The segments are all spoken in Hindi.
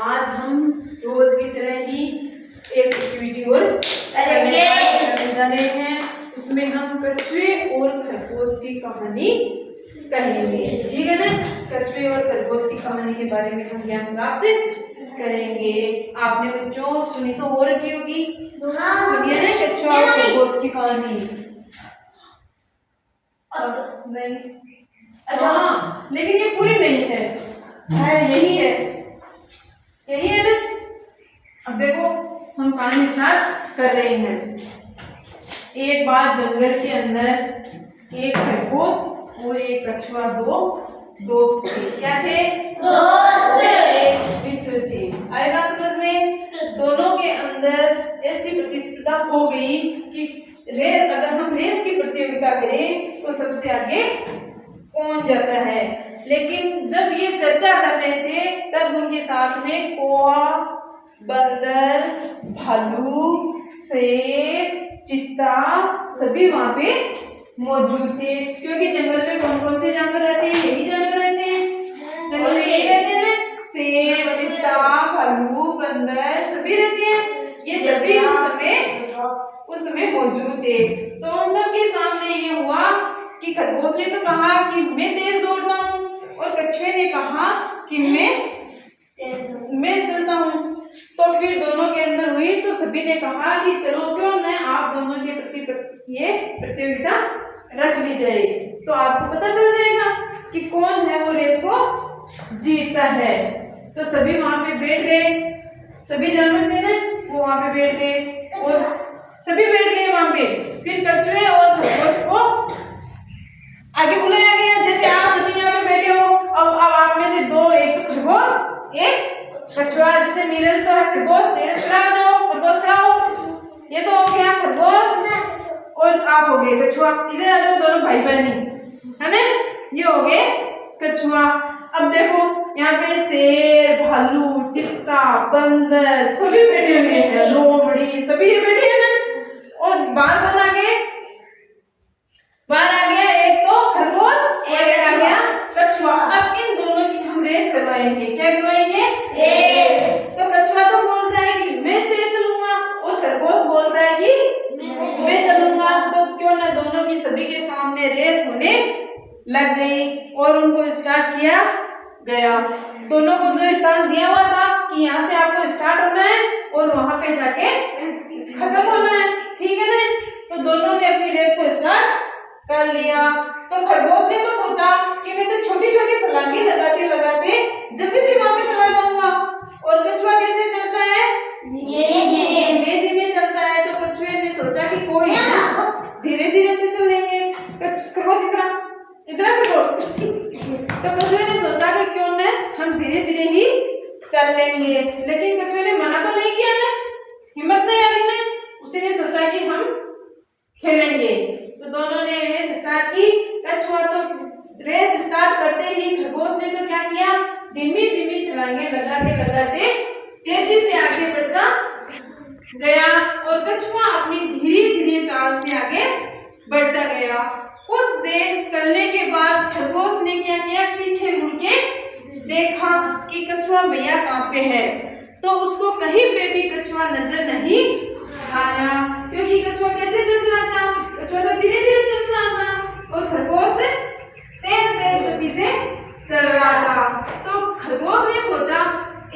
आज हम रोज की तरह ही एक एक्टिविटी और करने जा रहे हैं। उसमें हम कछुए और खरगोश की कहानी करेंगे, ठीक है ना। कछुए और खरगोश की कहानी के बारे में हम ज्ञान प्राप्त करेंगे। आपने बच्चों सुनी तो हो रखी होगी, सुनिए ना कछुआ और खरगोश की कहानी। नहीं, हाँ, लेकिन ये पूरी नहीं है, यही है, यही है ना। अब देखो हम कहानी स्टार्ट कर रहे हैं। एक बार जंगल के अंदर एक खरगोश और एक कछुआ दो दोस्त थे। क्या थे? दोस्त, एक मित्र थे। आएगा समझ में? दोनों के अंदर ऐसी प्रतिस्पर्धा हो गई कि रेस, अगर हम रेस की प्रतियोगिता करें तो सबसे आगे कौन जाता है। लेकिन जब ये चर्चा कर रहे थे तब उनके साथ में कौवा, बंदर, भालू, शेर, चीता सभी वहां पे मौजूद थे। क्योंकि जंगल में कौन कौन से जानवर रहते हैं? यही जानवर रहते हैं, जंगल में यही रहते हैं ना। शेर, चीता, भालू, बंदर सभी रहते हैं। ये सभी उस समय मौजूद थे। तो उन सब के सामने ये हुआ कि खरगोश ने तो कहा कि मैं तेज दौड़ता हूँ और कछुए ने कहा कि मैं चलता हूँ। तो फिर दोनों के अंदर हुई तो सभी ने कहा कि चलो क्यों न आप दोनों के प्रति ये प्रतियोगिता रख ली जाए, तो आपको पता चल जाएगा कि कौन है वो रेस को जीतता है। तो सभी वहां पे बैठ गए, सभी जानवर थे ना वो वहां पे बैठ गए और सभी बैठ गए वहां पे। फिर कछुए और खरगोश को आगे बुलाया गया, जैसे आप सभी यहाँ पे बैठे हो। अब आप में से दो, एक तो खरगोश एक कछुआ। जैसे नीरज तो है खरगोश, नीरज खड़ा हो जाओ, खरगोश खड़ा हो। ये तो हो गया खरगोश और आप हो गए कछुआ। इधर आ जाओ दोनों भाई बहनी, है ना। ये हो गए कछुआ। अब देखो यहाँ पे शेर, भालू, चीता, बंदर सभी बैठे हुए हैं, लोमड़ी सभी बैठे हैं ना। और बाहर कौन आ गए? बाहर आ गया एक तो खरगोश और एक आ गया कछुआ। अब इन दोनों की हम रेस करवाएंगे। क्या करवाएंगे? रेस। तो कछुआ तो बोलता है कि मैं तेज चलूंगा और खरगोश बोलता है कि मैं चलूंगा। तो क्यों ना दोनों की सभी के सामने रेस होने लग गई और उनको स्टार्ट किया गया। दोनों को जो स्थान दिया हुआ था कि यहाँ से आपको स्टार्ट होना है और वहां पे जाके खत्म होना है, ठीक है ना। तो दोनों ने अपनी रेस को स्टार्ट कर लिया। तो खरगोश ने तो सोचा कि मैं तो छोटी छोटी फलांगी लगाते लगाते जल्दी से वहां पे चला जाऊंगा। और कछुआ कैसे चलता है? धीरे धीरे चलता है। तो कछुए ने सोचा कि कोई धीरे धीरे से चलेंगे। खरगोश इतना खरगोश तो कछुए ने सोचा कि क्यों न हम धीरे धीरे ही चल लेंगे। लेकिन कछुए ने मना तो नहीं किया ना, हिम्मत नहीं आ रही ना। उसी ने सोचा कि हम खेलेंगे। तो दोनों ने रेस स्टार्ट की। कछुआ तो रेस स्टार्ट करते ही खरगोश ने तो क्या किया, धीमी धीमी छलांगे लगाते तेजी से आगे बढ़ता गया और कछुआ अपनी धीरे धीरे चाल से आगे बढ़ता गया। कुछ देर चलने के बाद खरगोश ने क्या किया, पीछे मुड़ के देखा कि कछुआ भैया कहाँ पे है। तो उसको कहीं पे भी कछुआ नजर नहीं आया। क्योंकि कछुआ कैसे नजर आता? कछुआ तो धीरे धीरे चल रहा था और खरगोश तेज गति से चल रहा था। तो खरगोश ने सोचा,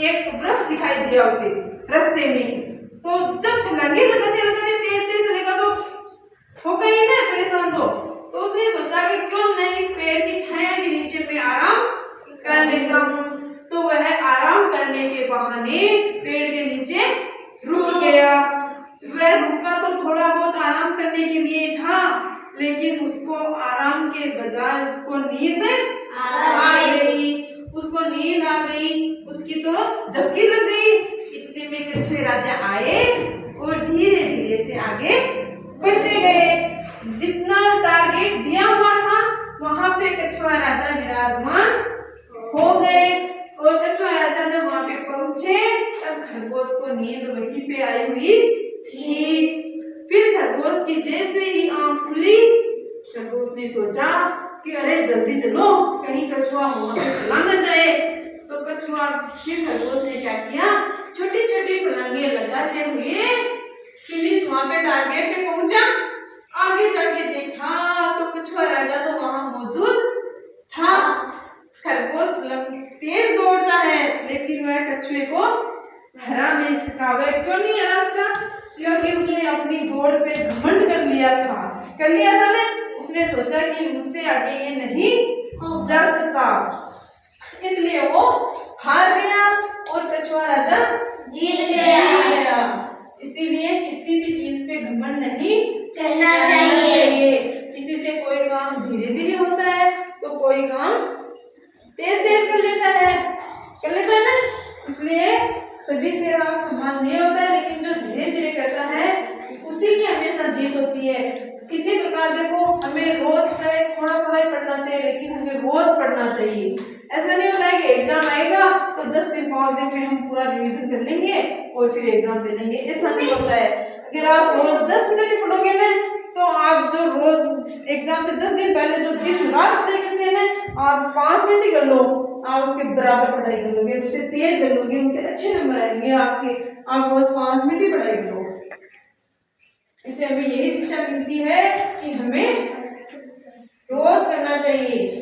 एक वृक्ष दिखाई दिया उसे रास्ते में। तो जब छलांगे लगाते तेज चलेगा तो होगा ही ना परेशान। तो उसने सोचा कि क्यों नहीं इस पेड़ की छाया के नीचे मैं आराम कर लेता हूँ। तो वह आराम करने के बहाने पेड़ के नीचे रुक गया। वह रुका तो थोड़ा बहुत आराम करने के लिए था, लेकिन उसको आराम के बजाय उसको नींद आ गई। उसकी तो झपकी लग गई। इतने में कछुए राजा आए और धीरे धीरे से आगे बढ़ते गए। जितना टारगेट दिया हुआ था वहां पे कछुआ राजा विराजमान हो गए। और कछुआ राजा जब वहां पे पहुंचे तब खरगोश को नींद वहीं पे आई हुई थी। फिर खरगोश की जैसे ही आंख खुली, खरगोश ने सोचा कि अरे जल्दी चलो, कहीं कछुआ वहां पे चला न जाए। तो कछुआ फिर खरगोश ने क्या किया, छोटी छोटी फलांगे लगाते हुए फिनिश वहां पे टारगेट पे पहुंचा। आगे जाके देखा तो कछुआ राजा तो वहां मौजूद था। खरगोश तेज दौड़ता है लेकिन वह कछुए को हरा नहीं सका। वह क्यों नहीं हरा सका? क्योंकि उसने अपनी दौड़ पे घमंड कर लिया था ना। उसने सोचा कि मुझसे आगे ये नहीं जा सकता, इसलिए वो हार गया और कछुआ राजा जीत गया। इसीलिए किसी भी चीज पे घमंड नहीं करना चाहिए। किसी से कोई काम धीरे धीरे होता है तो कोई काम तेज तेज कर लेता है ना। इसलिए सभी से समान नहीं होता है, लेकिन जो धीरे धीरे करता है उसी की हमेशा जीत होती है। किसी प्रकार देखो, हमें रोज चाहे थोड़ा थोड़ा ही पढ़ना चाहिए, लेकिन हमें रोज पढ़ना चाहिए। ऐसा नहीं होता है कि एग्जाम आएगा तो 10 दिन 5 दिन में हम पूरा रिवीजन कर लेंगे और फिर एग्जाम दे लेंगे, ऐसा नहीं होता है। अगर आप रोज 10 मिनट ही पढ़ोगे ना तो आप जो रोज एग्जाम से 10 दिन पहले जो दिन रात पढ़ाई करते हैं ना, आप 5 मिनट ही कर लो, आप उसके बराबर पढ़ाई कर लोगे, उससे तेज कर लोगे, उनसे अच्छे नंबर आएंगे आपके। आप रोज 5 मिनट ही पढ़ाई करो। इससे हमें यही शिक्षा मिलती है कि हमें रोज करना चाहिए।